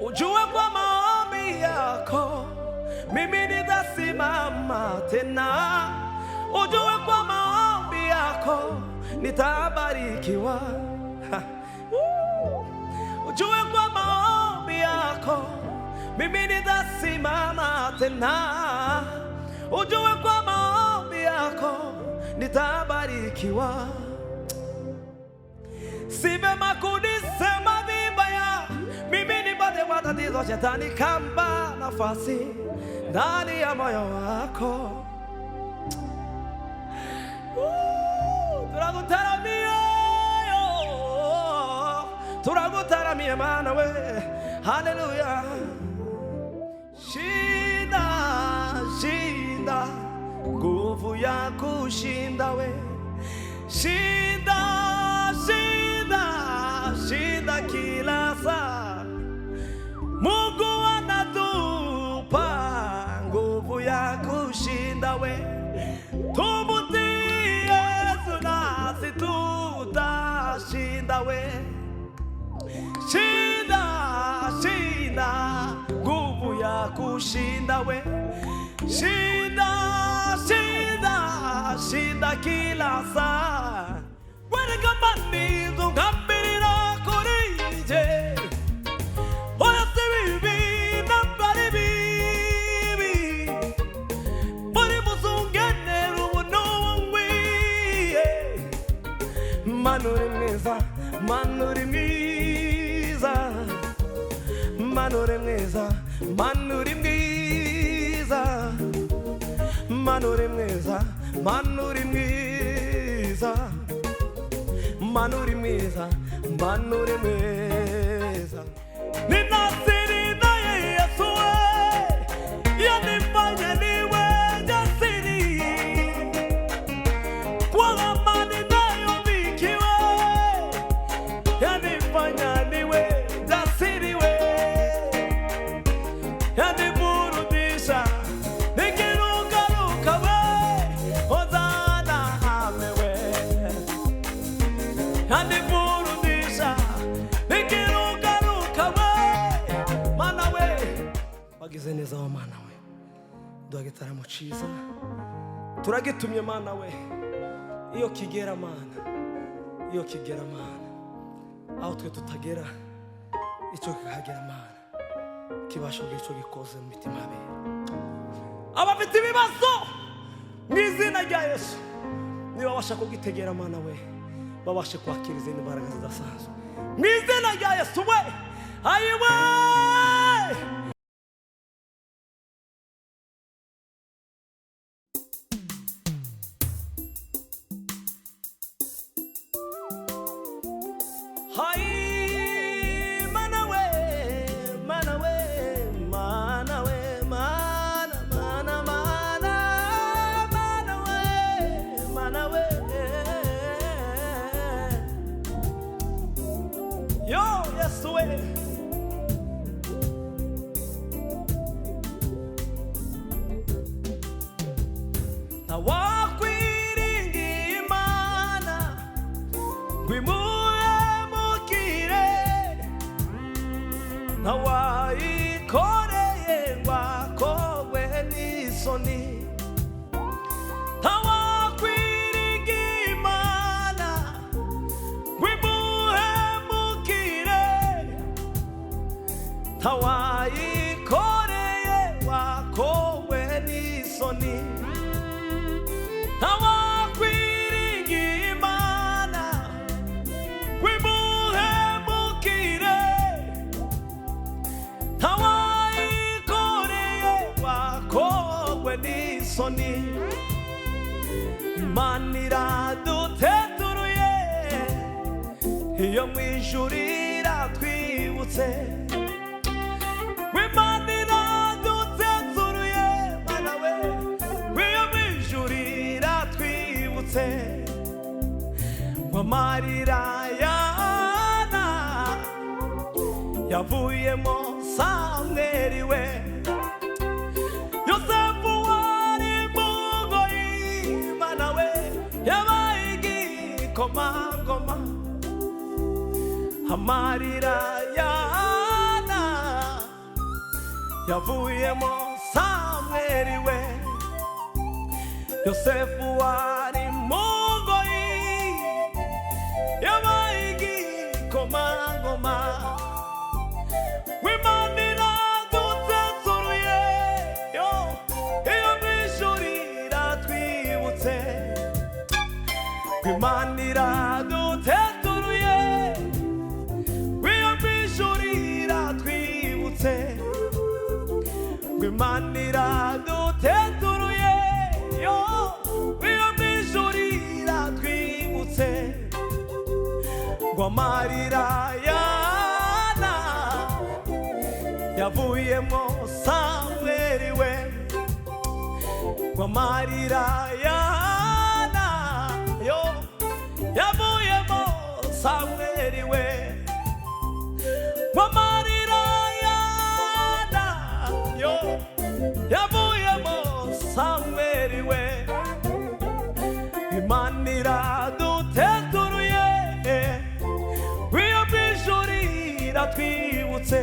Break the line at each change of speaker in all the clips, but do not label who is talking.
ujue kwa maombi yako mimi nitasimama tena. Ujue kwa maombi yako nitabarikiwa. Ujue kwa maombi yako mimi nitasimama tena. Ujue kwa maombi yako nitabarikiwa. Si vema kunisema vibaya, mimi nipate matatizo, shetani kampa nafasi ndani ya moyo wako. Turagutaramia yo, turagutaramia mana we, haleluya. Shinda, shinda, nguvu ya kushinda we. Shinda, shinda, shinda kila saa. Mungu anatupa nguvu ya kushinda we. Tumutii Yesu nasi tutashinda we. Shinda, shinda, nguvu ya kushinda we. Shinda, shinda, shinda kila saa. Wene kamanizo ngambirira kurije. Oya sibibi nambari bibi. Muri musungene rubunuwiye. Manuri mwiza, manuri mwiza. Manuri mwiza, manuri mwiza. Manuri mwiza, manuri mwiza. Manuri mwiza, manuri mwiza. Ninasiri naye Yesu we, yanifanya niwe jasiri. Kwa amani nayo mikiwe, yanifanya niwe jasiri we. Yaniburudisha nikirukaruka we, Hosana ame we. Yaniburudisha nikirukaruka we, mana we. Wagize neza wa mana we, duha gitaramo ciza turagitumye mana we. Iyo kigera mana, iyo kigera mana, aho twe tutagera ico kikagera mana, kibasha ico gikoze mu mitima yawe. Abafite ibibazo mw'izina rya Yesu nibabasha kugitegera mana we, babashe kwakira izindi mbaraga zidasanzwe mw'izina rya Yesu we. Ayiwe hai mana we, mana we, mana we, mana, mana, mana, mana we, mana we. Yo, yes we. Na wakwiringi imana wimuhemukire, na wayikoreye ngwakogwe n'isoni. Na wakwiringi imana wimuhemukire, na wayikoreye ngwakogwe n'isoni. Na wakwiringi imana wimuhemukire, na wayikoreye ngwakogwe n'isoni. Imana iraduteturuye, iyo mwijuru iratwibutse. Imana iraduteturuye mana we, iyo mwijuru iratwibutse. Amarira yana yavuyemo Samweli we. Yosefu wari mugoyi mana we, yabaye igikomangoma. Amarira yana yavuyemo Samweli we. Yosefu wari mu ngoyi yabaye igikomangoma w'Imana iraduteturuye yo iyo mw'ijuru iratwibutse w'Imana iraduteturuye iyo mw'ijuru iratwibutse w'Imana iraduteturuye yo iyo mw'ijuru iratwibutse ngo amarira yana yavuyemo Samweli we ngo amarira yana yo yavuyemo Samweli we ngo amarira yana yo yavuyemo Samweli we. Imana iraduteturuye iyo mw'ijuru iratwibutse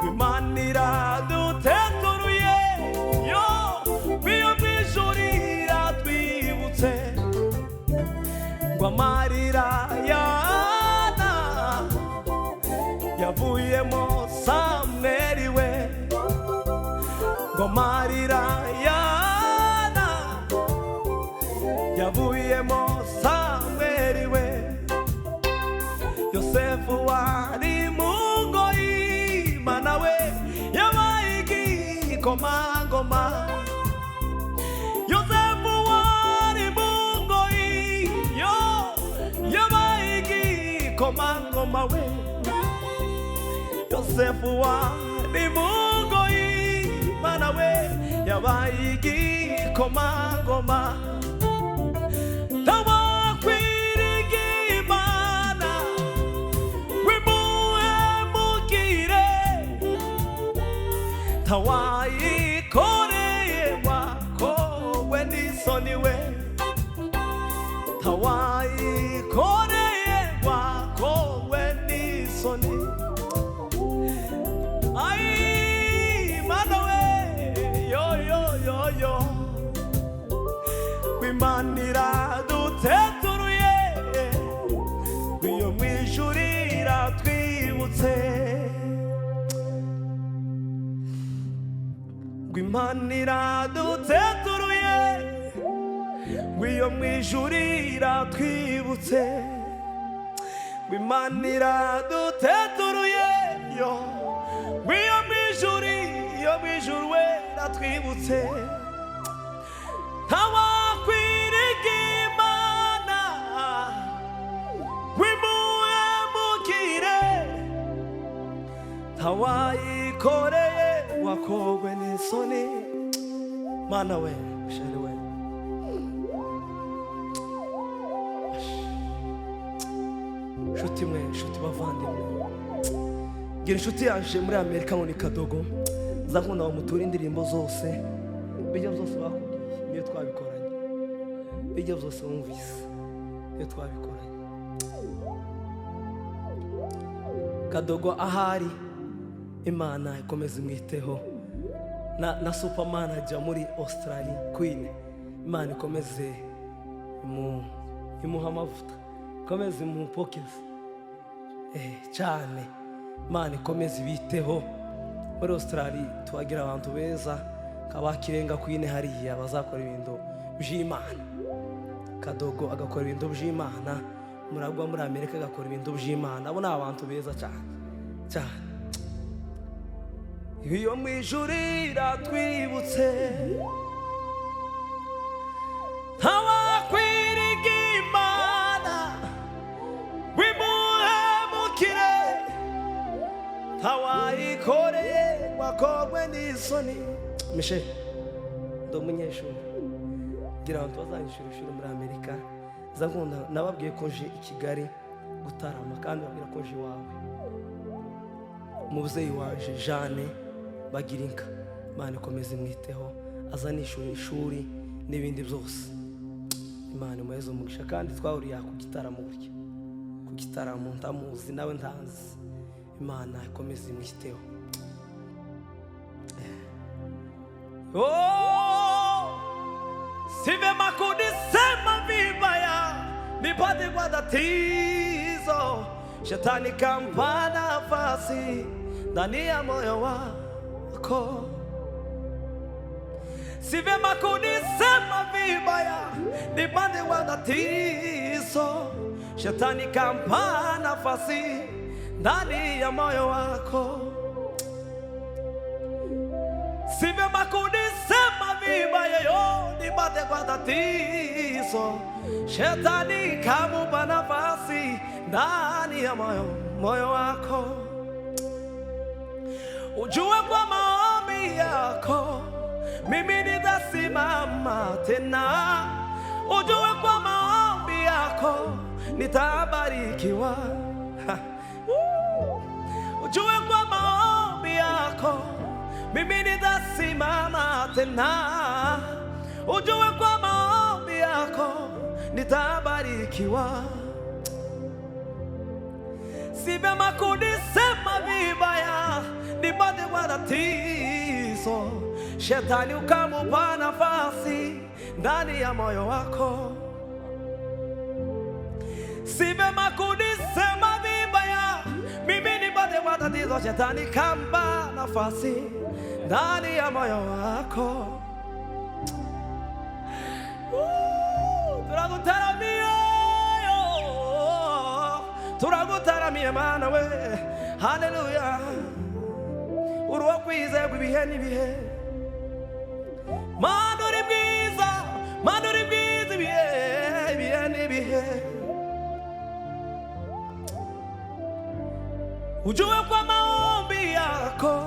Imana iraduteturuye yo iyo mw'ijuru iratwibutse ngo amarira yana yavuyemo Samweli we ngo amarira yana yavuyemo Samweli we. Yosefu wari mu ngoyi Imana we yabaye igikomangoma. Yosefu wari mu ngoyi yo yabaye igikomangoma we. Yosefu wari mu ngoyi Imana we yabaye igikomangoma. Tawayikoreye wakowe n'isoni we. Tawayikoreye wakowe n'isoni. Ay Mana we yo yo yo yo w'Imana iraduteturuye iyo mw'ijuru iratwibutse Imana iraduteturuye iyo mw'ijuru iratwibutse Imana iraduteturuye yo iyo mw'ijuru we iratwibutse. Tawakwiriga Imana wimuhemukire tawayikoreye wakowe n'isoni. Mana we sheri we nshuti mwe nshuti bavandimwe gira inshuti yaje muri Amerika ngo ni Kadogo nzakunda bamutura indirimbo zose bijya byose bakubwiye niyo twabikoranye bijya byose wumvise niyo twabikoranye. Kadogo ahari Imana ikomeze imwiteho na supermanager muri Australia Queen Imana ikomeze imuha amavuta ikomeze imupokeze cyane Imana ikomeze ibiteho muri Australia tuhagira abantu beza kabakirenga Queen hariya bazakora ibintu by'Imana. Kadogo agakora ibintu by'Imana muragwa muri Amerika agakora ibintu by'Imana. Abo ni abantu beza cyane cyane. Iyo mw'ijuru iratwibutse tawakwiriga Imana wimuhemukire tawayikoreye wakowe n'isoni. Mishe ndo munyeshuri gira abantu bazanyishura ishuri muri Amerika zakunda nababwiye ko nje i Kigali gutarama kandi babwira ko nje iwawe umubyeyi waje Jeanne Bagirinka Imana ikomeze imwiteho azanishura ishuri n'ibindi byose. Imana imuheze umugisha kandi twahuriye ku gitaramo burya ku gitaramo ntamuzi nawe ntanzi. Imana ikomeze imwiteho Oh, si vema kunisema vibaya nipate kwa tatizo, shetani kampa nafasi ndani ya moyo wako. Si vema kunisema vibaya nipate kwa tatizo, shetani kampa nafasi ndani ya moyo wako. Si vema kunisema vibaya yo nipate kwa tatizo, shetani kamupa nafasi ndani ya moyo wako. Ujue kwa maombi yako mimi nitasimama tena. Ujue kwa maombi yako nitabarikiwa. Ujue kwa maombi yako mimi nitasimama tena. Ujue kwa maombi yako nitabarikiwa. Si vema kunisema vibaya nipate kwa tatizo, shetani ukamupa nafasi ndani ya moyo wako. Si vema kunisema vibaya mimi nipate kwa tatizo, shetani kampa nafasi ndani ya moyo wako. Turagutaramia mana we, haleluya. Uruwa kwiza ibihe n'ibihe, mana uri bwiza, mana uri bwiza, ibihe n'ibihe. Ujue kwa maombi yako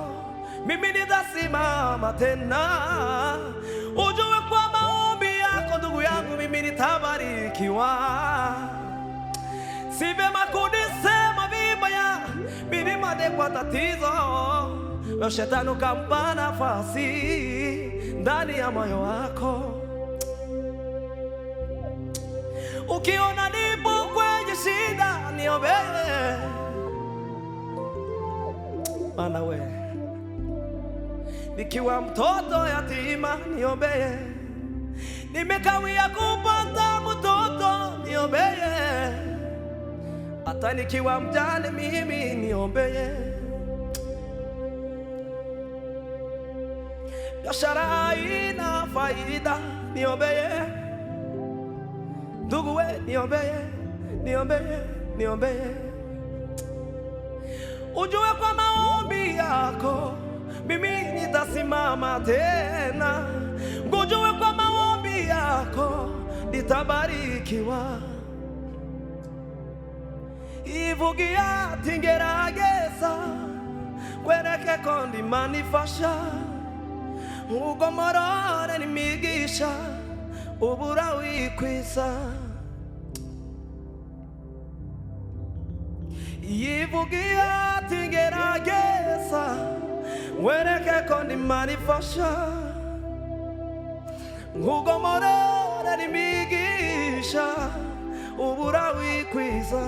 mimi nitasimama tena. Ujue kwa maombi yako ndugu yangu mimi nitabarikiwa. Si vema kunisema vibaya mimi nipate kwa tatizo, shetani kampa nafasi ndani ya moyo wako. Ukiona nipo kwenye shida niombee, maana we nikiwa mtoto yatima niombee, nimekawia kupata mtoto niombee, hata nikiwa mjane mimi niombee, biashara haina faida niombee, ndugu we niombee, niombee. Ujue kwa maombi yako mimi nitasimama tena. Ujue kwa maombi yako nitabarikiwa. Ivugia tingerageza kwereke kondi manifasha, ugomorore n'imigisha ubura wikwisa. Ivugia tingerageza kwereke kondi manifasha, ugomorore n'imigisha ubura wikwisa.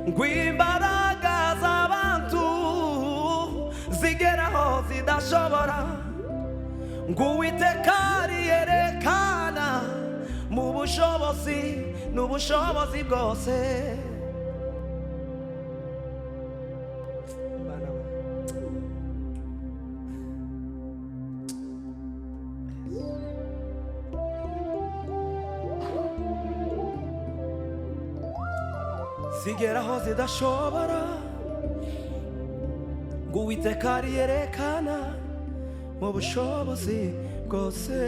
Ngwimbaraga z'abantu zigeraho zidashobora, ng'Uwiteka ariyerekana mu bushobozi n'ubushobozi bwose. Zigeraho zidashobora, ng'Uwiteka ariyerekana mu bushobozi bwose.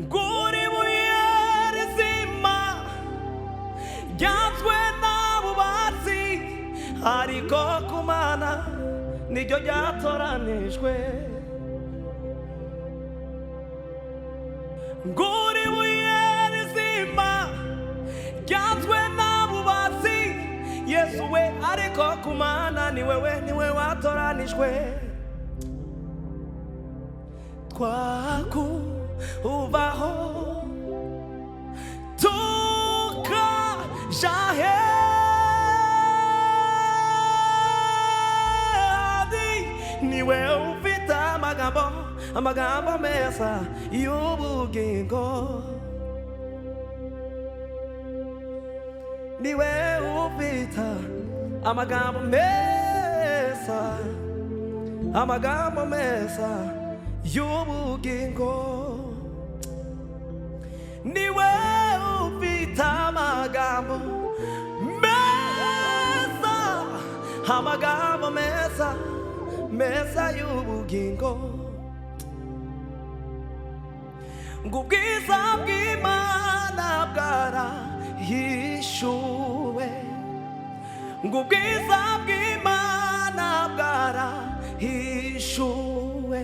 Ng'uri buye rizima ryanzwe n'abubatsi, ariko ku Mana niryo ryatoranijwe. Ng'uri buye rizima ryanzwe n'abubatsi, Yesu we, ariko ku Mana ni wewe watoranijwe. Twakubaho tukaja hadi ni niwe ufite amagambo meza y'ubugingo. Niwe ufite amagambo meza y'ubugingo. Niwe ufite amagambo meza y'ubugingo. Ngubwiza bw'Imana bwarahishuwe. Ngubwiza bw'Imana bwarahishuwe.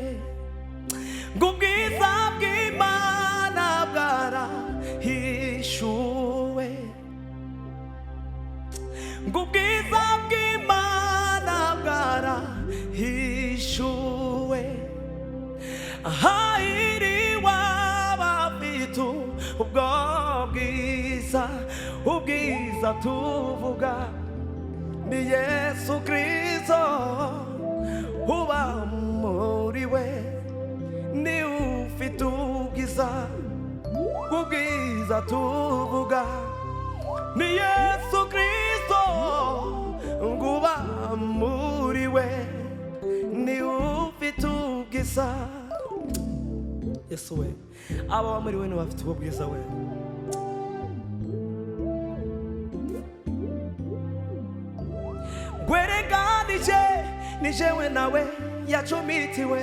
Ngubwiza bw'Imana bwarahishuwe. Ngubwiza bw'Imana bwarahishuwe. Hahiriwe abafite ubwo ubwiza tuvuga ni Yesu Kristo uba muri we. Ni ufite ubwiza tuvuga ni Yesu Kristo uba muri we. Ni ufite ubwiza. Yesu we, aba muri we ni bafite ubwiza we. Gwereganije nijewe nawe yacumitiwe.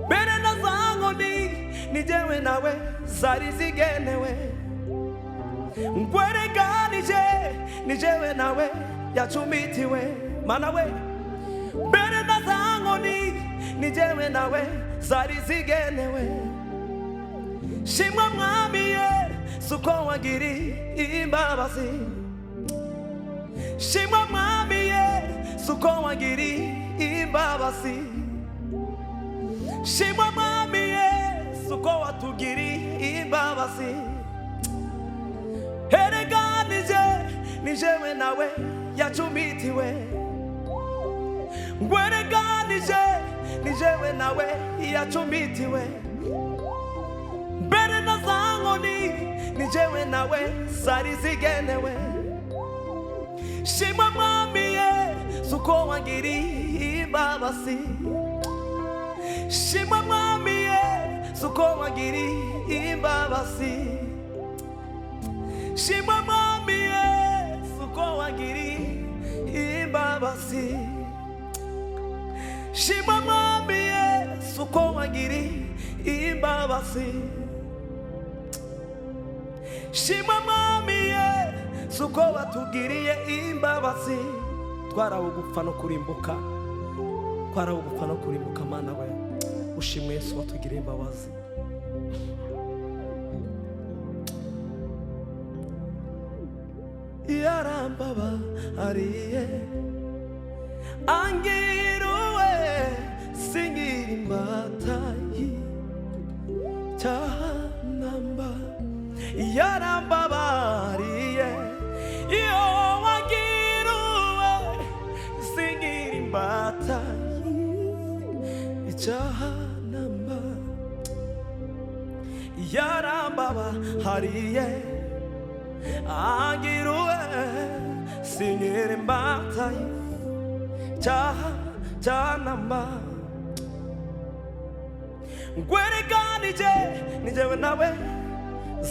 Bene na zangoni nijewe nawe zari zigenewe. Gwereganije nijewe nawe yacumitiwe. Mana we, bene na zangoni nijewe nawe zari zigenewe. Shimwa mwami Yesu ko wagiriye imbabazi. Shimwa mwami Yesu ko wagiriye imbabazi. Shimwa mwami Yesu ko watugiriye imbabazi. Ereganije nijewe nawe yacumitiwe. Gwereganije nijewe nawe yacumitiwe. Bene na zangoni nijewe nawe zari zigenewe. Shimwa mwami Yesu ko wagiriye imbabazi. Shimwa mwami Yesu ko wagiriye imbabazi. Shimwa mwami Yesu ko wagiriye imbabazi. Shimwa mwami Yesu ko wagiriye imbabazi. Shimwa mwami Yesu ko watugiriye imbabazi. Twarabugupfa no kurimbuka. Twarabugupfa no kurimbuka Mana we. Ushimwe Yesu watugiriye imbabazi. Yarambabariye angiruwe singira imbata y'icyaha. Yarambabariye iyo wangiruwe singira imbata y'icyaha. Yarambabariye angiruwe singira imbata y'icyaha. Gwereganije nijewe nawe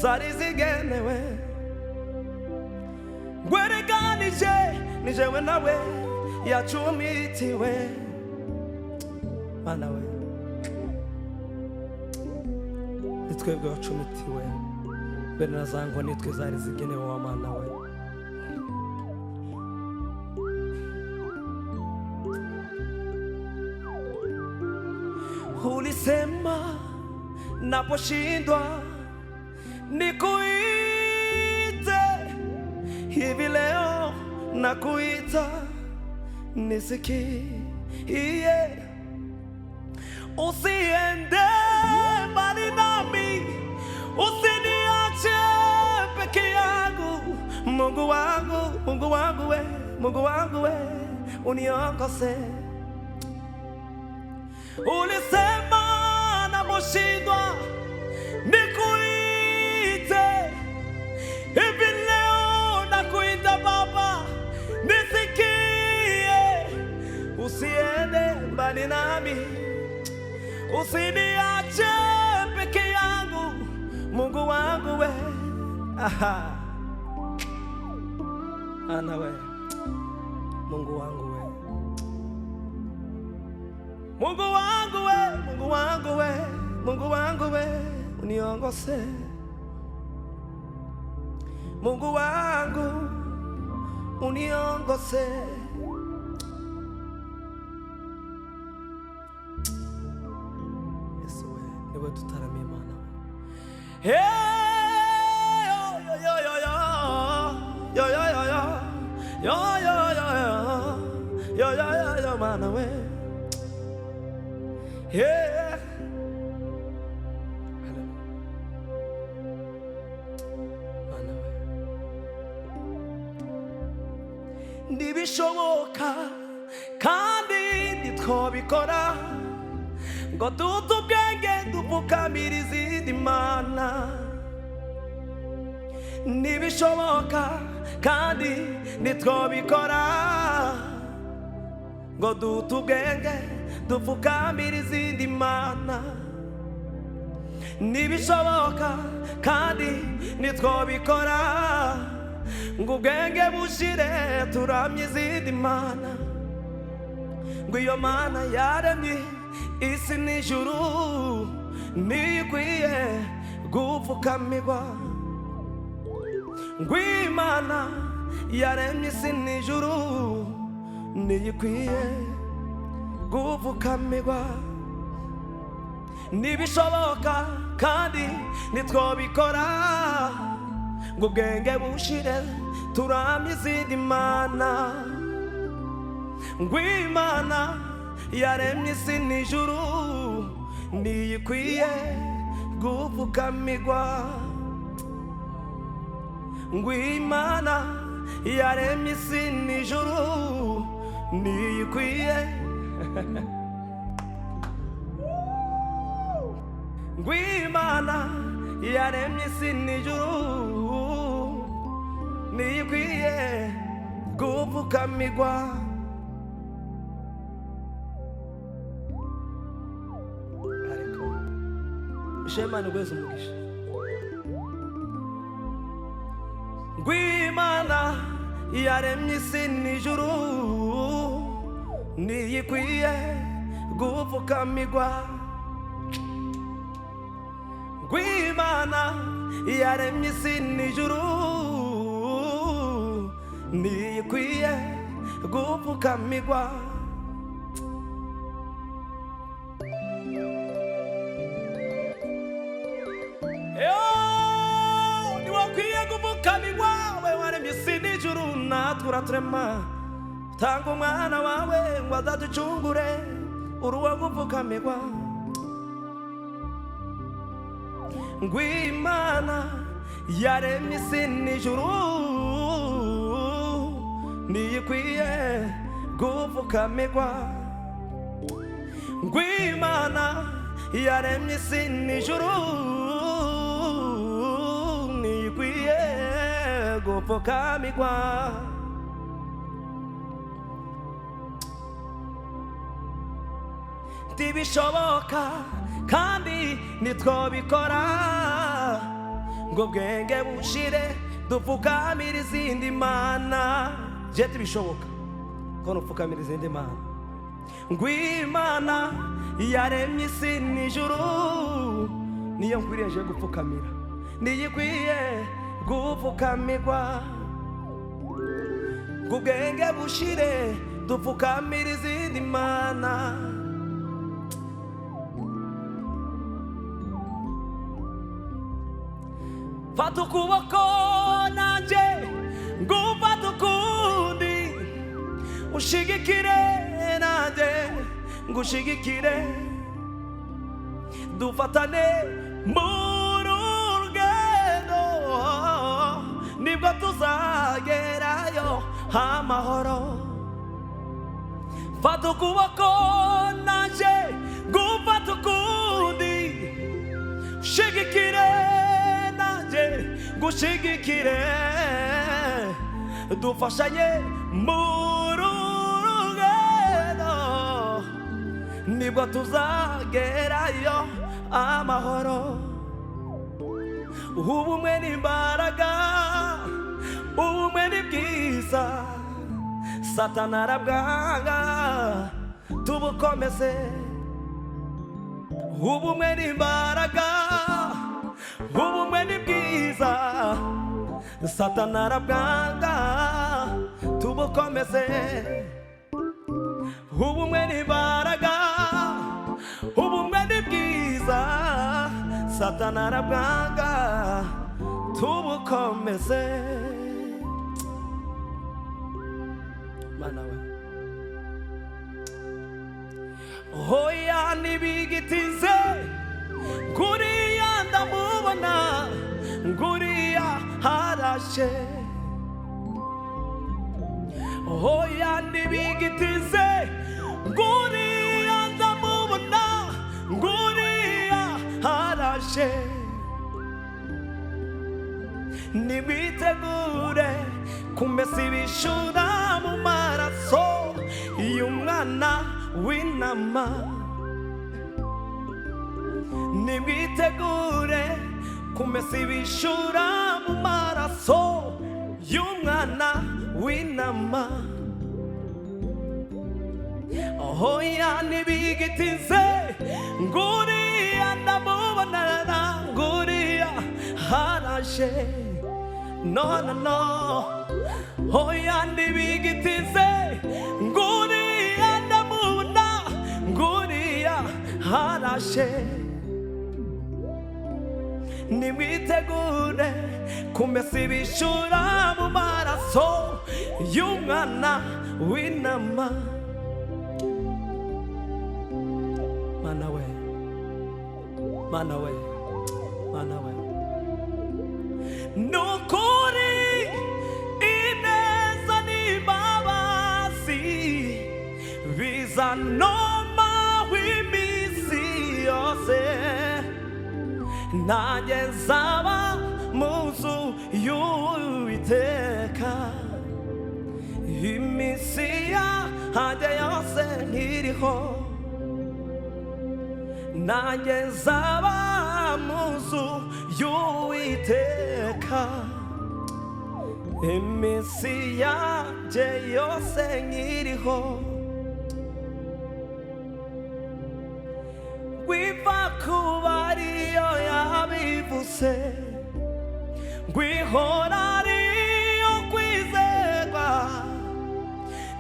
zari zigenewe. Gwereganije nijewe nawe yacumitiwe. Mana we, nitwebwe wacumitiwe. Bene na zangoni nitwe zari zigenewe wa Mana we. Ulisema naposhindwa nikuite. Hivi leo nakuita nisikie. Usiende mbali nami, usiniache peke yangu. Mungu wangu we, Mungu wangu we, uniongoze. ulisema naposhindwa nikuite. Hivi leo nakuita Baba, nisikie. Usiende mbali nami, usiniache peke yangu, Mungu wangu we. Ana we, Mungu wangu we, Mungu wangu we, Mungu wangu we, Mungu wangu we, uniongose. Mungu wangu uniongose. Yesu we, niwe tutaramie Mana. Hey, yo yo yo yo yo yo yo yo yo yo yo yo yo yo Mana we. Yeah. Mana we. Ntibishoboka kandi ntitwabikora ngo dute ubwenge dupfukamira izindi mana. Ntibishoboka kandi ntitwabikora ngo dute ubwenge dupfukamira izindi mana. Ntibishoboka kandi ntitwabikora ngo ubwenge bushire turamye izindi mana. Ngo iyo Mana yaremye isi n'ijuru ntikwiye gupfukamirwa. Ngo Imana yaremye isi n'ijuru ntikwiye gupfukamirwa. Ntibishoboka kandi ntitwabikora ngo ubwenge bushire turamye izindi mana. Ngo Imana yaremye isi n'ijuru ntikwiye gupfukamirwa. Ngo Imana yaremye isi n'ijuru ntikwiye. Ngo Imana yaremye isi n'ijuru ntikwiye gupfukamirwa. Ariko Imana igweze umugisha. Ngo Imana yaremye isi n'ijuru ntikwiye gupfukamirwa. Ngo Imana yaremye isi n'ijuru ntikwiye gupfukamirwa. Niwakwiye gupfukamirwa, we waremye isi n'ijuru natwe uraturema. Tanga umwana wawe ngo azaducungure, uruwo gupfukamirwa. Ngo Imana yaremye isi n'ijuru ntikwiye gupfukamirwa. Ngo Imana yaremye isi n'ijuru ntikwiye gupfukamirwa. Ntibishoboka kandi ntitwabikora ngo ubwenge bushire dupfukamira izindi mana. Je tibishoboka ko nupfukamira izindi mana. Ngo Imana yaremye isi n'ijuru niyo nkwiriye gupfukamira, ntikwiye gupfukamirwa. Ngo ubwenge bushire dupfukamira izindi mana. Fata ukuboko nanje ngufata ukundi, ushigikire nanje ngushigikire. Dufatane muri urugendo, nibwo tuzagerayo amahoro. Fata ukuboko nanje ngushigikire nanjye ngushigikire dufashanye muri urugendo nibwo tuzagerayo amahoro ubumwe n'imbaraga ubumwe ni bwiza Satani arabwanga tubukomeze ubumwe n'imbaraga ubumwe ni bwiza Satani arabwanga tubukomeze ubumwe n'imbaraga ubumwe ni bwiza Satani arabwanga tubukomeze mana we hoya nibigitize nguriya ndamubona nguriya harashe hoya nibigitize nguriya ndamubona nguriya harashe nibitegure kumesa ibishura mu maraso y'umwana w'intama nibitegure kumesa ibishura mu maraso y'umwana w'intama hoya nibigitize nguriya ndamubonana nguriya harashe no no no hoya nibigitize nguriya ndamubona nguriya harashe nimwitegure kumesa ibishura mu maraso y'umwana w'intama mana we mana we mana we nukuri ineza n'imbabazi bizanoma w'imisi yose nanjye nzaba mu nzu y'Uwiteka imisi yanjye yose nkiriho nanjye nzaba mu nzu y'Uwiteka imisi yanjye yose nkiriho wiva kuba ariyo yabivuze ngwihora ariyo kwizerwa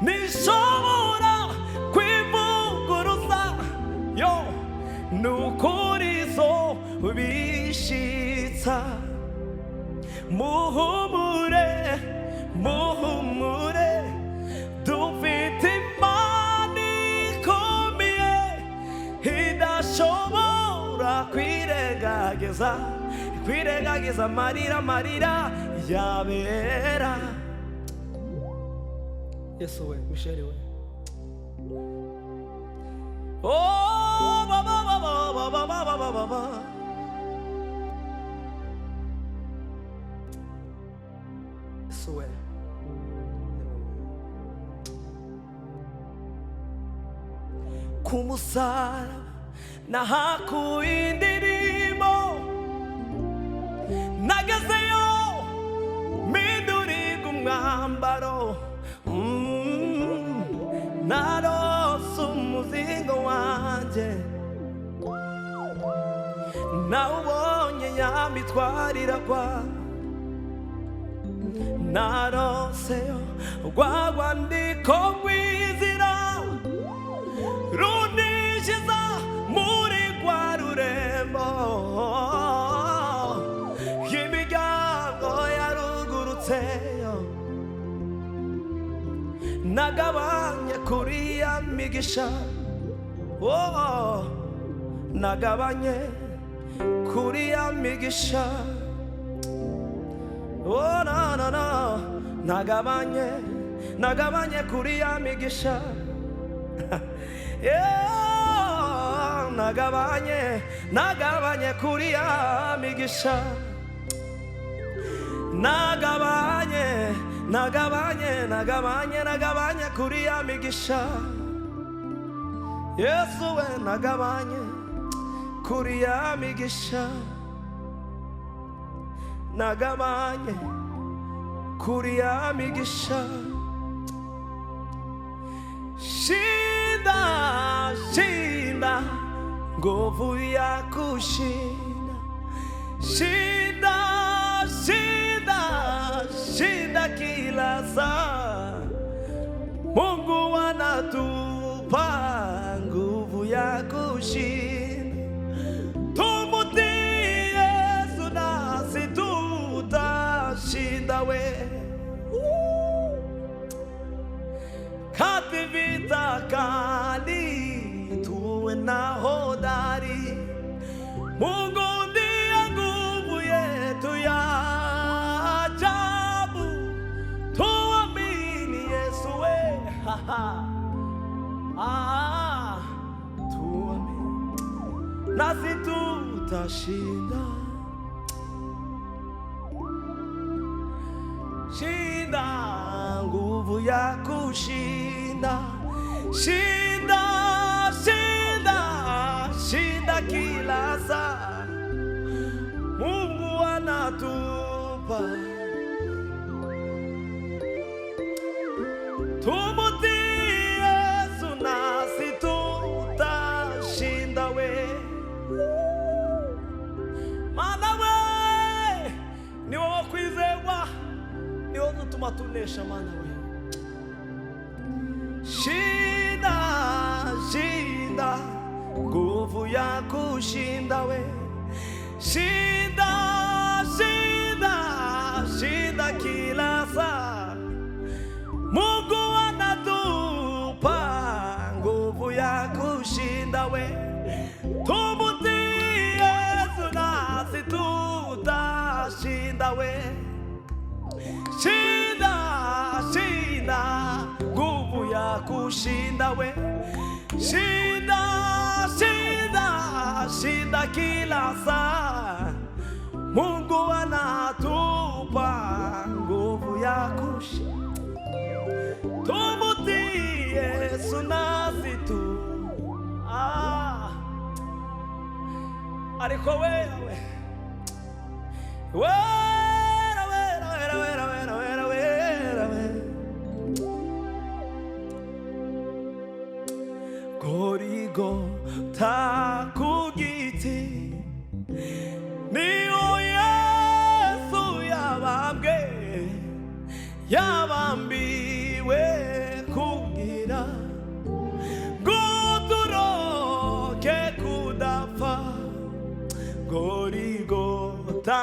nishobora kwivuguruza yo nukuri zo bishitsa muhumure muhumure dufite imana ikomeye idashobora kwirengagiza amarira yabera Yesu we Michel we oh baba Yesu we kumusara nahakuye indirimbo nagezeyo miduriga umwambaro narose umuzingo wanjye nawubonye yamitwarira kwa naroseyo rwagwandiko rw'izira runishiza muri rwa rurembo imiryango yarugurutseyo nagabanye kuri ya migisha nagabanye kuri ya migisha no nagabanye kuri ya migisha nagabanye kuri ya migisha, nagabanye kuri ya migisha. Yesu we nagabanye kuri ya migisha, nagabanye kuri ya migisha. Shinda nguvu ya kushinda, shinda kila saa. Mungu anatupa nguvu ya kushinda. Tumutii Yesu nasi tutashinda we. Kati vita kali tuwe na hodari. Mungu ndiye nguvu yetu ya ajabu. Tuamini Yesu we. Tuamini nasi tutashinda. Shinda nguvu ya kushinda, shinda kila saa. Mungu anatupa. Tumutii Yesu nasi tutashinda we. Mana we ni wowe kwizerwa, ni wowe utuma tunesha. Mana we shinda nguvu ya kushinda we. Shinda kila saa. Mungu anatupa nguvu ya kushinda we. Tumutii Yesu nasi tutashinda we. Shinda nguvu ya kushinda we. Shinda kila saa. Mungu anatupa nguvu ya kushinda. Tumutii Yesu nasi tu. Ariko wewe Golgotha ku giti niho Yesu yabambiwe kugira ngo turoke kudapfa. Golgotha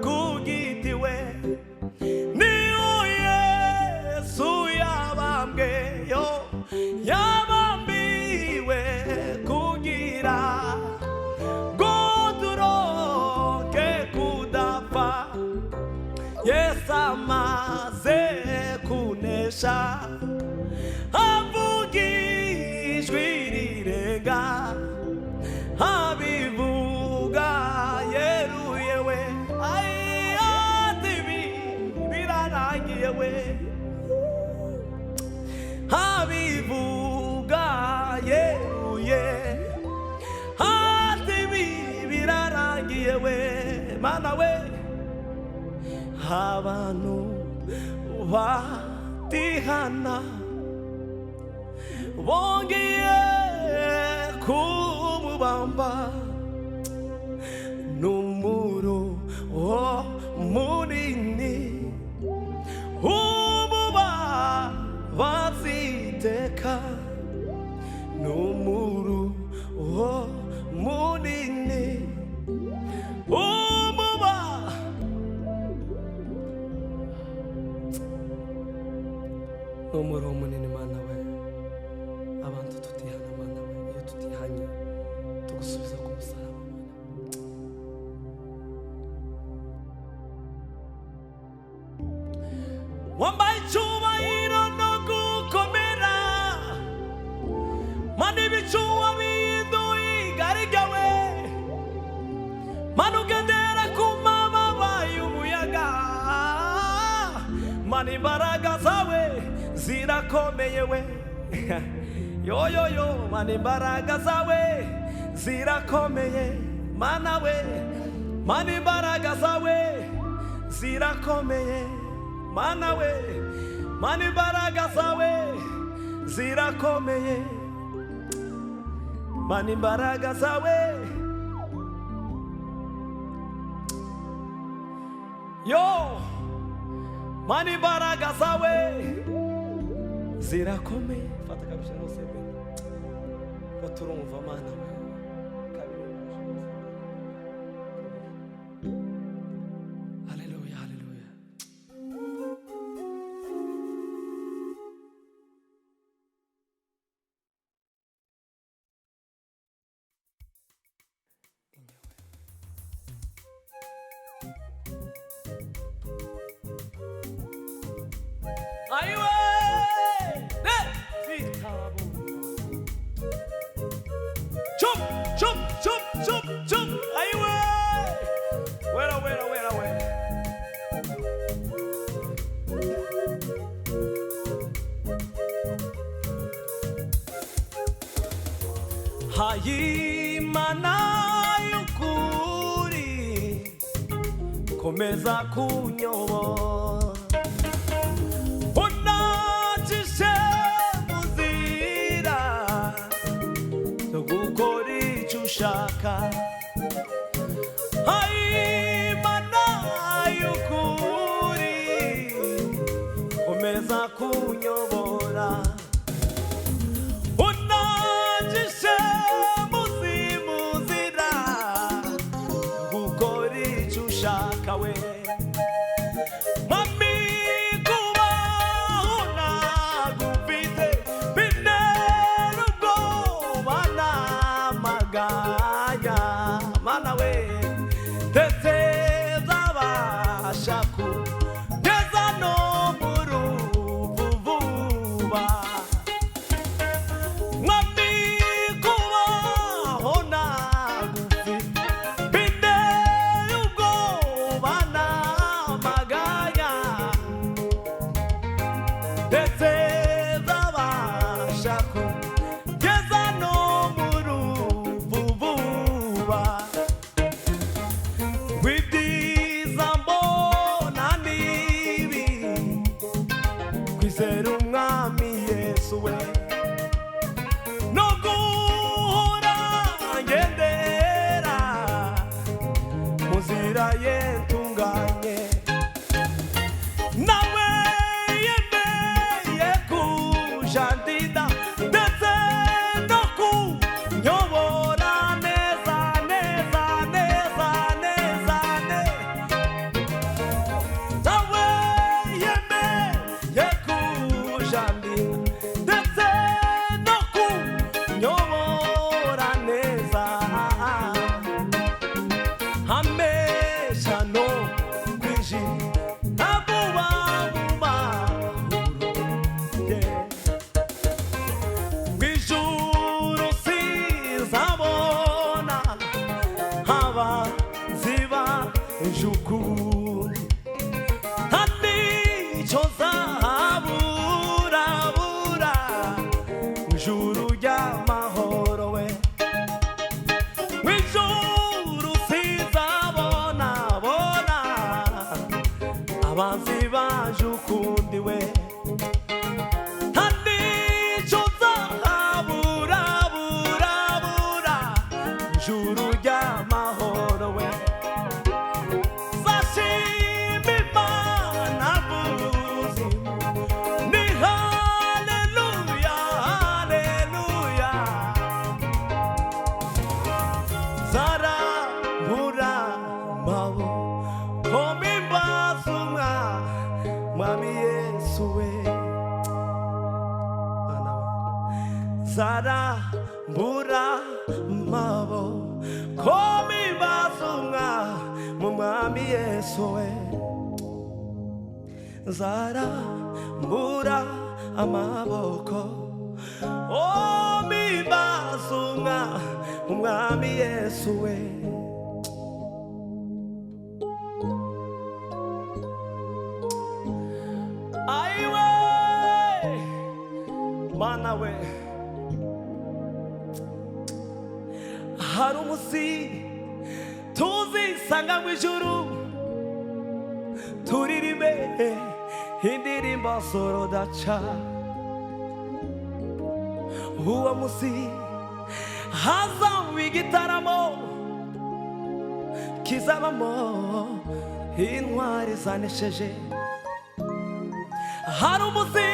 ku giti we niho Yesu yabambiwe kugira ngo turoke kudapfa. Yesu amaze kunesha, avuga ijwi rirenga, abivuga yeruye we. Ati birarangiye we. Abivuga yeruye, ati birarangiye we. Mana we abantu batihana bongeye kumubamba n'umuruho munini umubabaziteka n'umuruho munini n'umuruho munini. Mana we abantu tutihana, Mana we iyo tutihanye tugusubiza ku musaraba. Wambaye icyubahiro no gukomera, Mana ibicuba biduhiga mana imbaraga zawe zirakomeye we yo yo yo mana imbaraga zawe zirakomeye mana we mana imbaraga zawe zirakomeye mana we mana imbaraga zawe zirakomeye mana imbaraga zawe yo mana imbaraga zawe zirakomeye fata kabisha no sebe ko turumva mana we haleluya haleluya aiwe ne fitabu chum chum chum chum chum aiwe wera wera wera wera hayimana yukuri komeza kunyobora unajishe muzira zo gukora icyo ushaka hayimana y'ukuri komeza kunyobora unajishe muzira zo gukora icyo ushaka we Zara mbura mabo komi bazunga mumwami Yesu we Zara mbura amaboko omi bazunga mumwami Yesu we mana we hari umusi tuzisanga mu ijuru turirimbe indirimbo zorodaca uwo musi hazaba igitaramo kizabamo intwari zanesheje hari umusi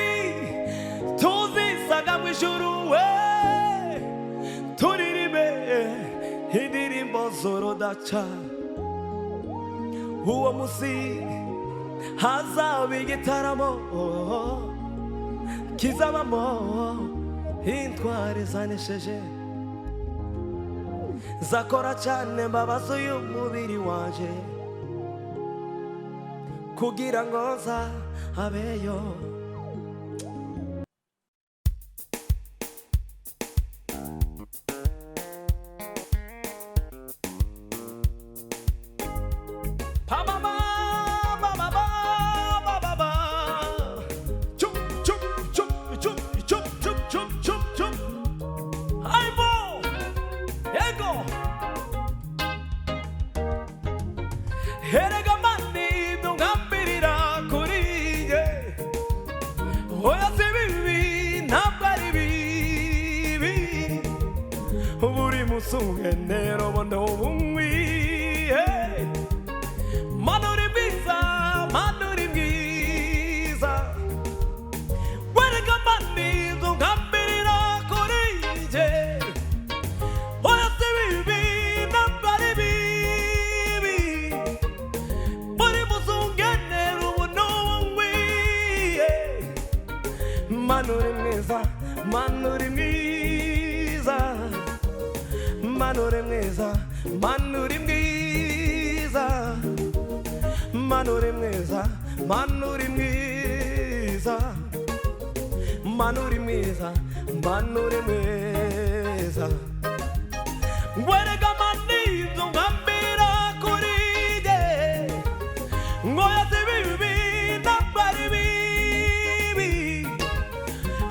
tuzisanga mu ijuru we turirimbe indirimbo zorodaca uwo musi hazaba igitaramo kizabamo intwari zanesheje zakora cyane mbabazo y'umubiri wanje kugira ngo abeyo Herega mani dungambirira kuriye oya sibibi nabari bibi buri musungenero bondo bumwi manuri biza herega mani dungambirira kuriye oya sibibi nabari bibi manuri mwiza manuri mwiza manuri mwiza manuri mwiza manuri mwiza manuri mwiza manuri mwiza manuri mwiza werega manizo ngambira kurije ngoya zibibi nabari bibi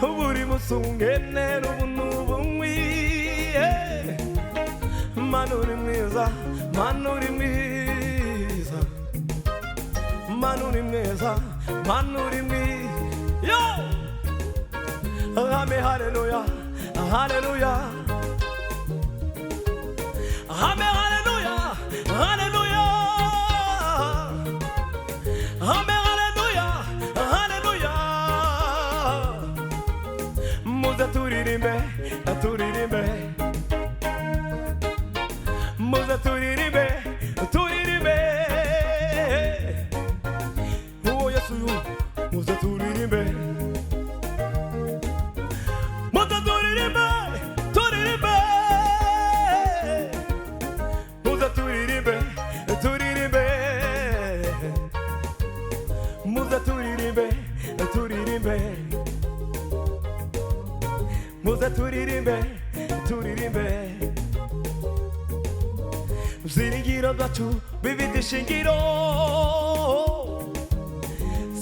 buri musungenero bunubumwi manuri mwiza manuri mwiza manuri mwiza manuri mwiza yo amen hallelujah hallelujah amen hallelujah hallelujah amen hallelujah hallelujah muze turirimbe turirimbe muze turirimbe turirimbe oh yesu muze turirimbe muze turirimbe turirimbe muze turirimbe turirimbe muze turirimbe turirimbe muze turirimbe turirimbe Ziringiro byacu bifite ishingiro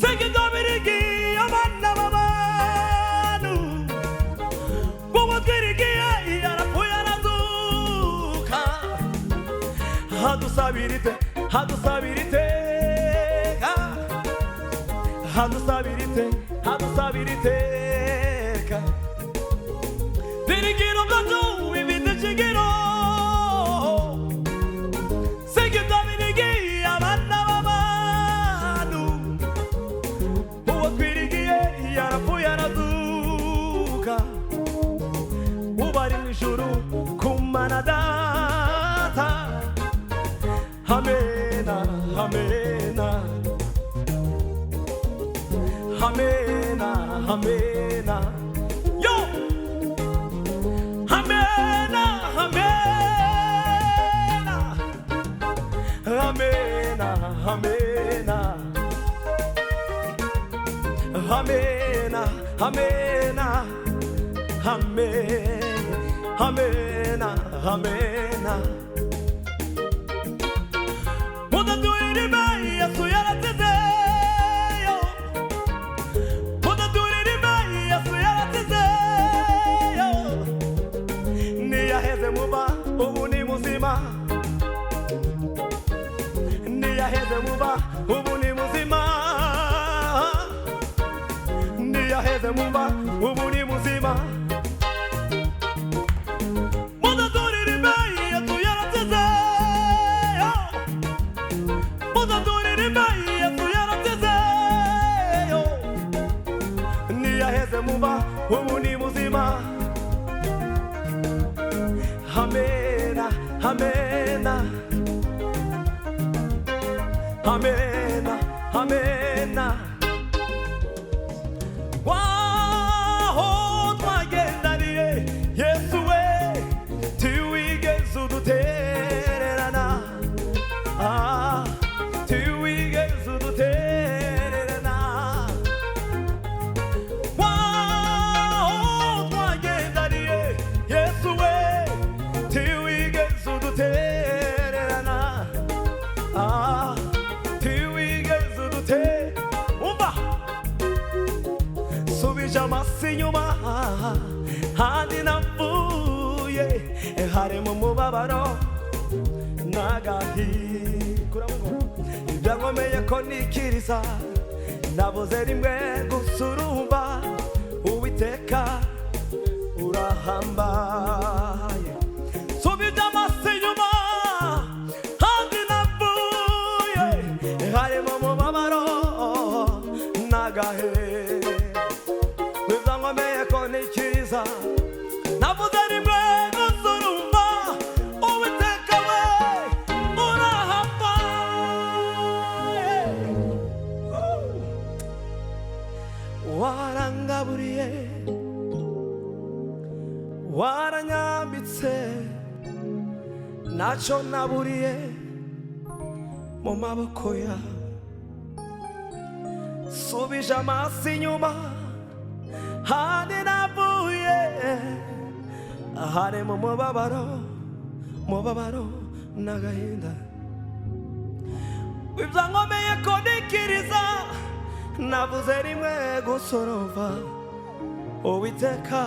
Sengido birigi abana b'abantu Bobo twirigiye yarapfuye arazuka Hadusabirite hadusabirite hadusabirite hadusabirite Ziringiro byacu bifite ishingiro Data Amena Amena Amena Amena Yo Amena Amena Amena Amena Amena Amena Amen Amena, amena. Muda tuiribe, Yesu yarateze. Muda tuiribe, Yesu yarateze. ntiyaheze muba ubu ni muzima ntiyaheze muba ubu ni muzima mudaduririmbe yesu yarateze mudaduririmbe yesu yarateze ntiyaheze muba ubu ni muzima amena amena amena amena waho twagendaniye yesu we tiwigeze udutererana tiwigeze udutererana waho twagendaniye yesu we tiwigeze udutererana tiwigeze umva subije amaso inyuma handi navuye harimo umubabaro n'agahinda ibyankomeye ko nikiriza nabuze rimwe gusa urumva uwiteka urahambaye subije amaso inyuma handi navuye harimo umubabaro n'agahinda ibyankomeye ko nikiriza nabuze rimwe gusa urumva uwiteka we urahambaye warangaburiye waranyambitse ntacyo naburiye mu maboko yawe subije amaso inyuma handi navuye harimo umubabaro n'agahinda ibyankomeye ko nikiriza nabuze rimwe gusa urumva uwiteka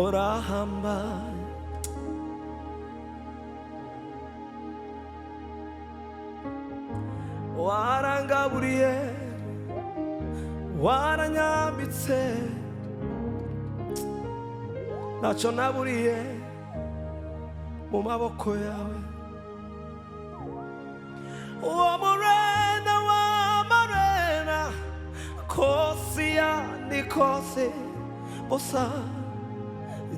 urahambaye warangaburiye waranyambitse ntacyo naburiye mu maboko yawe uwo murena w'amarena kosi yandi kosi bosa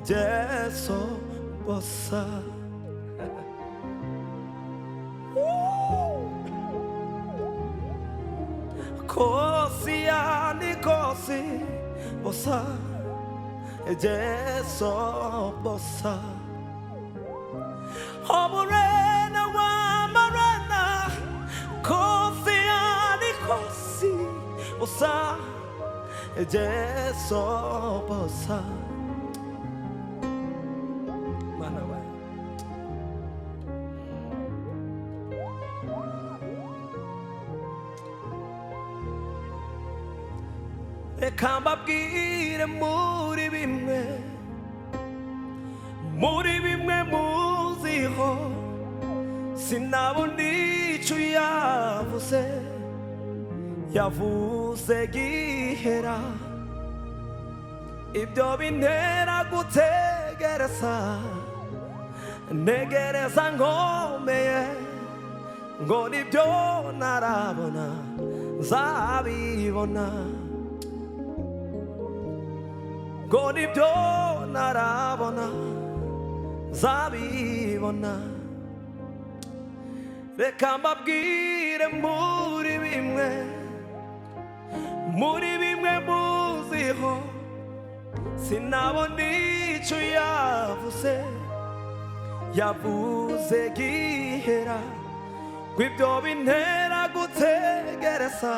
Jesu bosa kosi yandi kosi bosa Jesu bosa Omurena w'amarena kosi yandi kosi bosa Jesu bosa reka mbabwire muri bimwe muziho sinabona icyo yavuze gihera ibyo bintera gutegereza ntegereza nkomeye ngo nibyo narabona nzabibona ngo nibyo narabona nzabibona reka mbabwire muri bimwe muziho sinabona icyo yavuze gihera ngo ibyo bintera gutegereza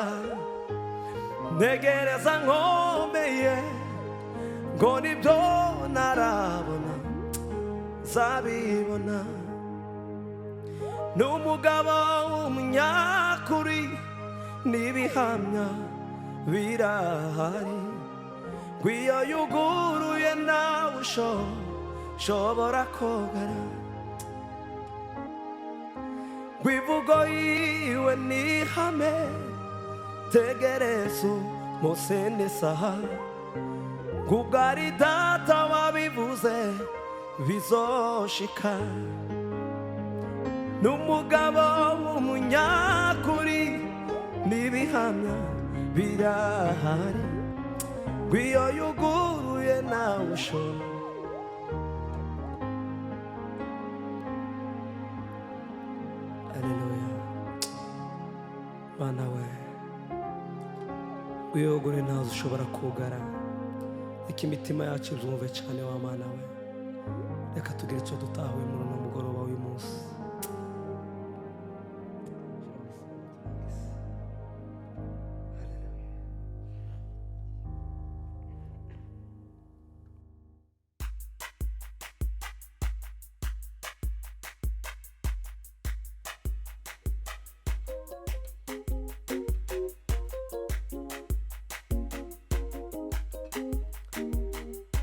ntegereza nkomeye ngo nibyo narabona nzabibona n'umugabo w'umunyakuri n'ibihamya birahari ngo iyo yuguruye nawe ushobora kogara wivugo iwe nihame tegerezo mosene saha kugari data wabivuze bizoshika n'umugabo w'umunyakuri n'ibihamya birahari ngwiyo yuguruye nawe ushobora. Haleluya. Mana we ngwiyo yuguruye nawe ushobora kugara, reka imitima yacu izumve cyane wa Mana we, reka tugire icyo dutahuye muri uno mugoroba w'uyu munsi.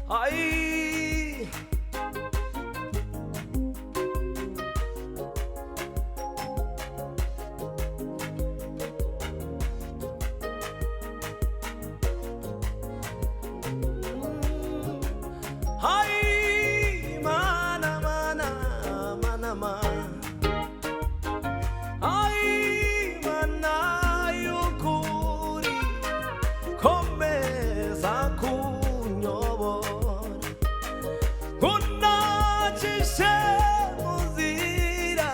Ai ai mana mana mana mana ai mana yukuri komeza kunyobora kunajishe muzira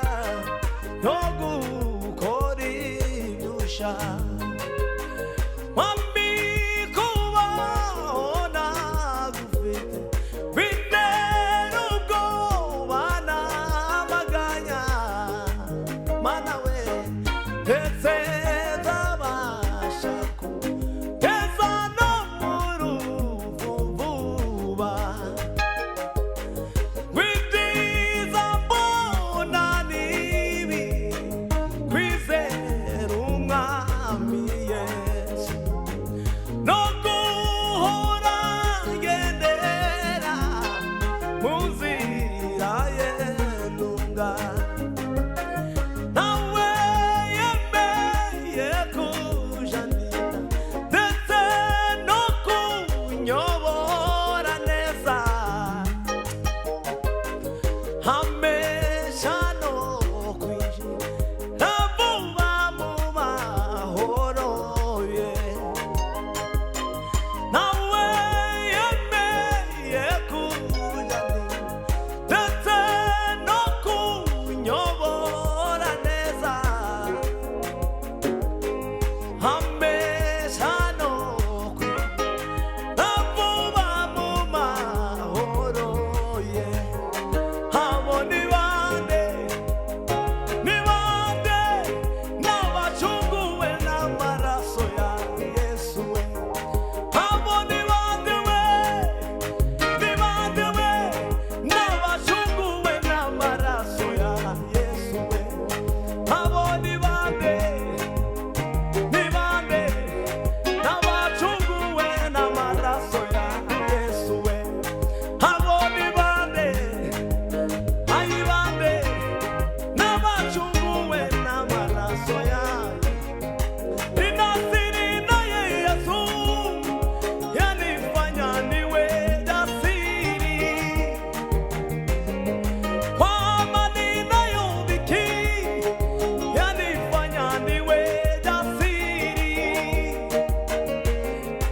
no gukora ibyo ushaka mami kubona gufite bintera ubwoba n'amaganya mana we ndetse nzabasha kugeza no mu rupfu vuba wibyiza mbona nibi kwizera umwami Yesu no guhora ngendera mu nzira ye ntungane nawe yemeye kujanira ndetse no kunyobora neza hamesha no kwinjira vuba mu mahoro ye nawe yemeye kujanira ndetse no kunyobora neza hamesha no kwinjira vuba mu mahoro ye. Abo ni bande n'abacunguwe n'amaraso ya Yesu we. Abo ni bande n'abacunguwe n'amaraso ya Yesu we. Abo ni bande n'abacunguwe n'amaraso ya Yesu we. Abo ni bande ayibambe n'abacunguwe n'amaraso yayo. Ninasiri naye Yesu yanifanya niwe jasiri, kwa amani nayo dhiki yanifanya niwe jasiri,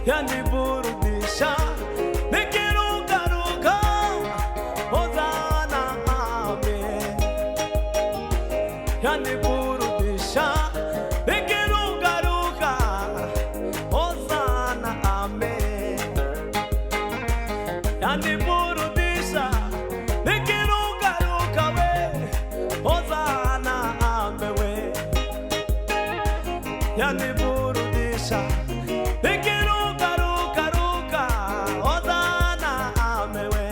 yaniburudisha nikirukaruka hozana amen, yaniburudisha nikirukaruka hozana amen, yaniburudisha nikirukaruka we hozana amen we, yaniburudisha nikirukaruka hozana amen we,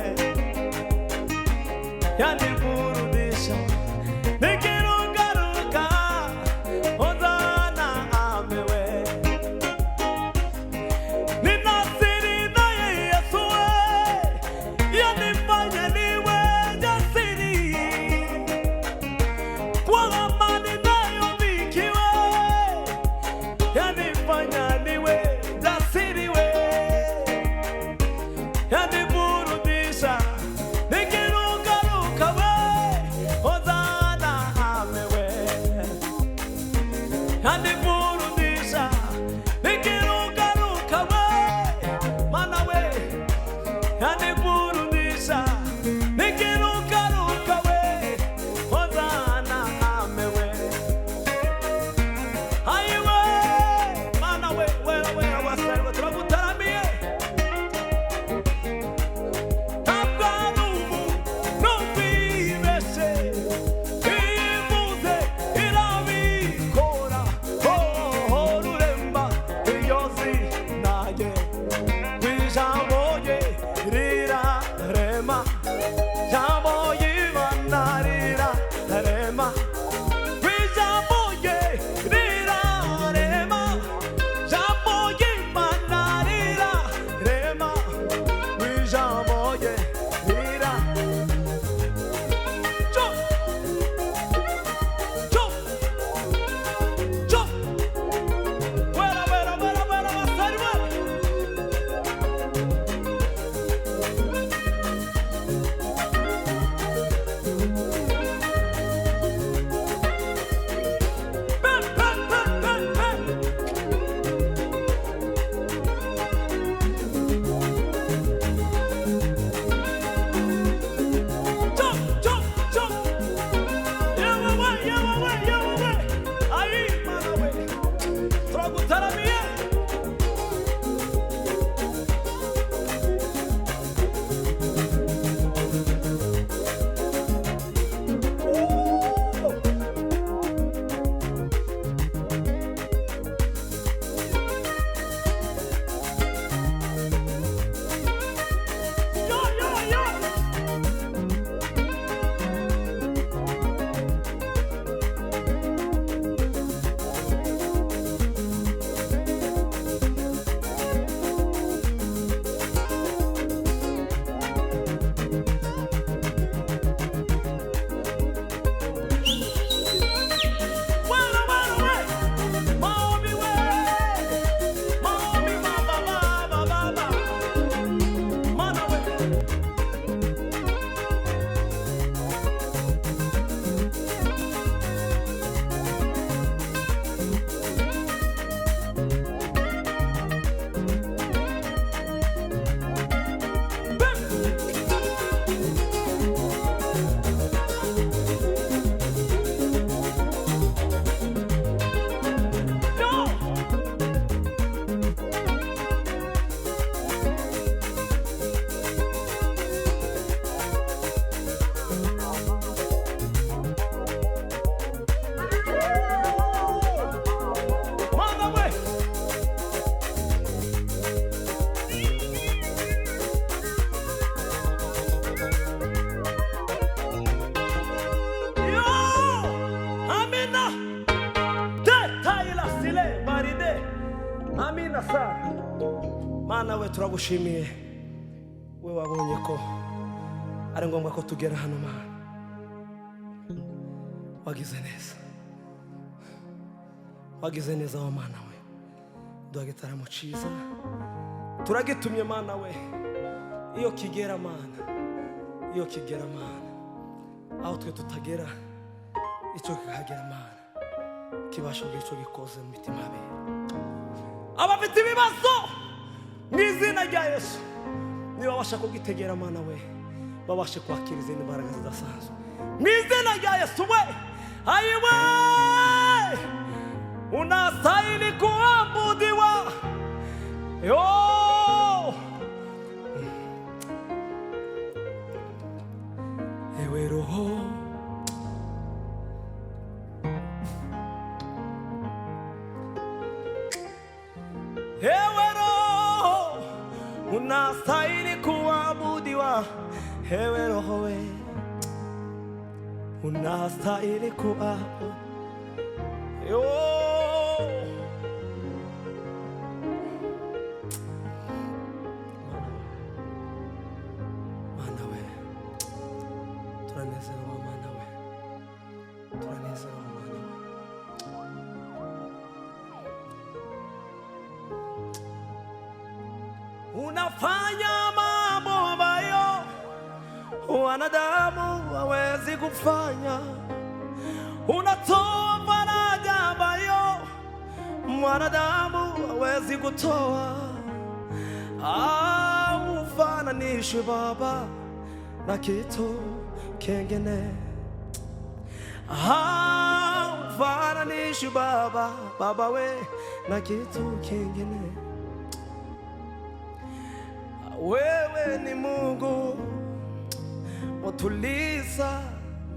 yaniburudisha nikirukaruka hozana amen we. Ninasiri naye Yesu we yanifanya niwe jasiri, kwa amani yaniburudisha nikirukaruka we Hosana amewe yaniburudisha nikirukaruka we mana we yaniburudisha nikirukaruka we Hosana amewe ayiwe mana we wasarwa turagutaramiye tabwarubu numvibeshe ivuze irabikora ruremba iyozi naye ijambo ye rirarema jambo y'Imana rirarema ijambo ye rirarema jambo y'Imana rirarema ijambo ye rira cho cho cho wera wasari wera Amina sana mana we turagushimiye we wabonye ko ari ngombwa ko tugera hano mana wagize neza wa mana we duha gitaramo ciza turagitumye mana we iyo kigera mana aho twe tutagera icyo kikagera mana kibasha bw'icyo gikoze mu mitima yawe abafite ibibazo mu izina rya Yesu niba bashaka kugitegera mana we babashe kwakira izindi mbaraga zidasanzwe mu izina rya Yesu we ayiwe unastahili kuabudiwa yo ewe roho unastahili kuabudiwa ewe roho we unastahili kuabudiwa yo mana we turanezerewa mana we unafanya mwanadamu hawezi kufanya. Unatoa faraja ambayo mwanadamu hawezi kutoa. Ufananishi Baba na kitu kingine. Ufananishi Baba, Baba we na kitu kingine. Wewe ni Mungu utuliza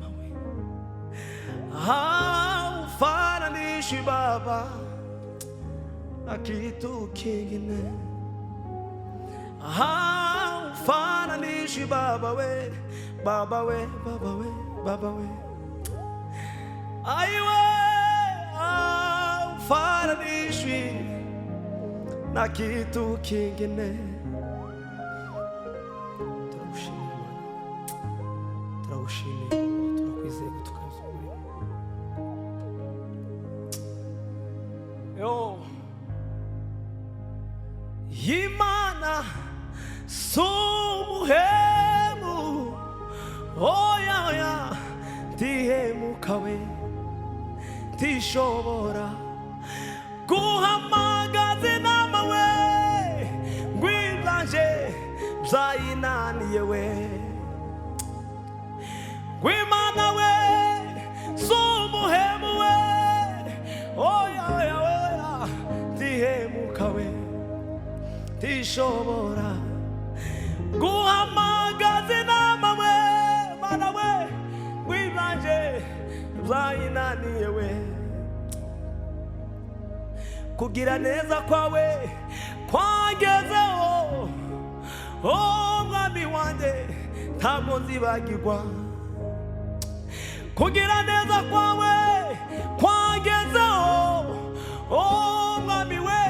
mawe. Ufananishi Baba na kitu kingine. Ufananishi Baba we, Baba we, Baba we, Baba we. Aiwe, ufananishi na kitu kingine. Turagushimiye, turakwizeye tukazumurira. Yo Imana sumuhemu, oya oya tihemukawe, tishobora guhamagaza inama we, ngwibanje byayinaniye we. Gwimana we sumuhemu we, oya oya oya tihemukawe, tishobora guhamagaza inama we, mana we, ngwibanje byayinaniye we. Kugira neza kwawe kwangezeho, mwami wanjye ntabwo nzibagirwa. Kugira neza kwawe kwangezeho, mwami we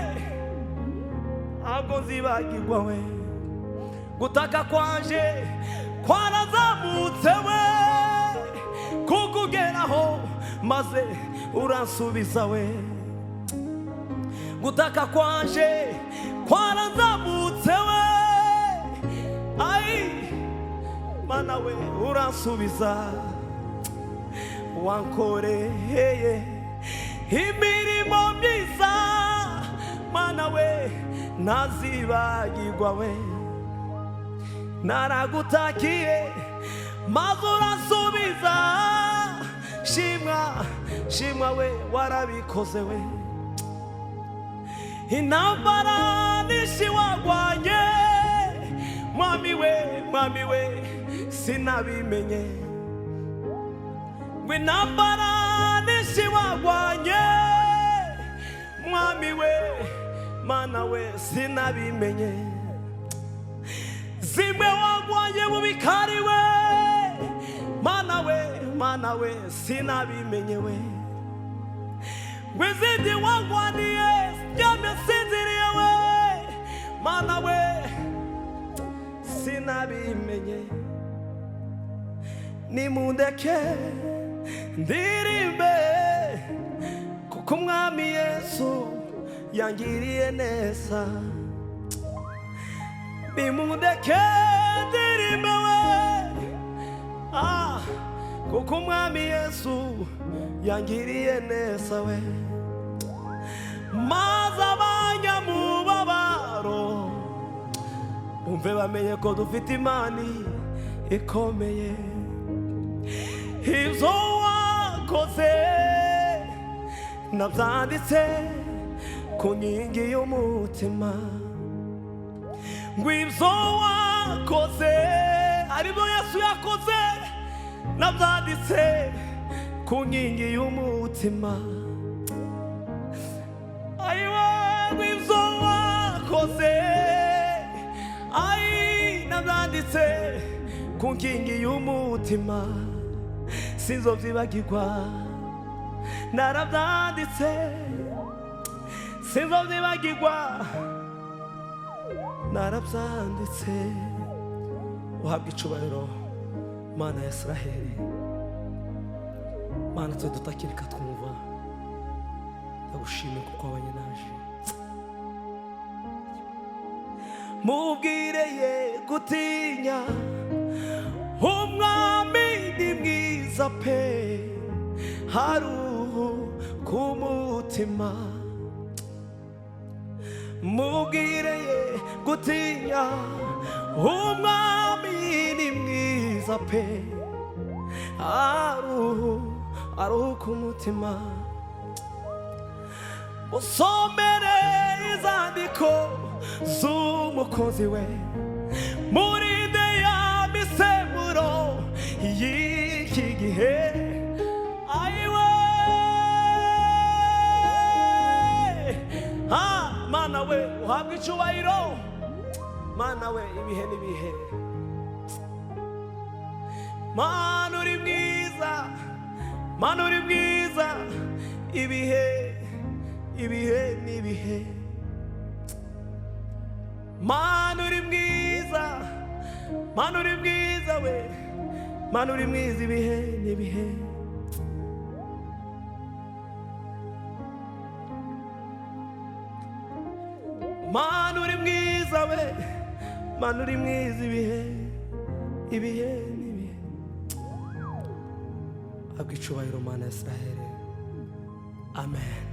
ntabwo nzibagirwa we. Gutaka kwanje kwarazamutse we, kukugeraho maze uransubiza we. Gutaka kwanje kwarazamutse we, ai mana we uransubiza. Wankoreye imirimo myiza, mana we ntazibagirwa we. Naragutakiye maze uransubiza. Shimwa, shimwa we warabikoze we. Intambara nishi wagwanye, mwami we sinabimenye. Intambara nishi wagwanye, mwami we, mana we sinabimenye. Zimwe wagwanye mu bikari we, mana we sinabimenye we. Wizindi wagwaniye njyame sinziriye we, mana we sinabimenye. Nimundeke ndirimbe, kuko umwami Yesu yangiriye neza. Nimundeke ndirimbe we, kuko umwami Yesu yangiriye neza we. Maze abanyamubabaro umve bamenye ko dufite imani ikomeye. Ibyo wakoze nabyanditse ku nkingi y'umutima. Ngwibyo wakoze aribyo Yesu yakoze, nabyanditse ku nkingi y'umutima. Aiwe ngwibyo wakoze, nabyanditse ku nkingi y'umutima. Sinzobyibagirwa, narabyanditse sinzobyibagirwa, narabyanditse. Uhabwe icubahiro Mana ya Israheli. Mana twe dutakirika twumva, ndagushimye kuko wabanye naje. Mubwireye gutinya, umwami ni mwiza pe haruhuka umutima mubwireye gutinya umwami ni mwiza pe aruhuka umutima musomere izandiko z'umukozi we murinde ya misemburo y'iki gihe ayiwe mana we uhabwe icyubahiro mana we ibihe n'ibihe mana uri mwiza mana uri mwiza ibihe n'ibihe mana uri mwiza mana uri mwiza we mana uri mwiza ibihe n'ibihe mana uri mwiza we mana uri mwiza ibihe n'ibihe habwa icyubahiro mana ya Israheli amen.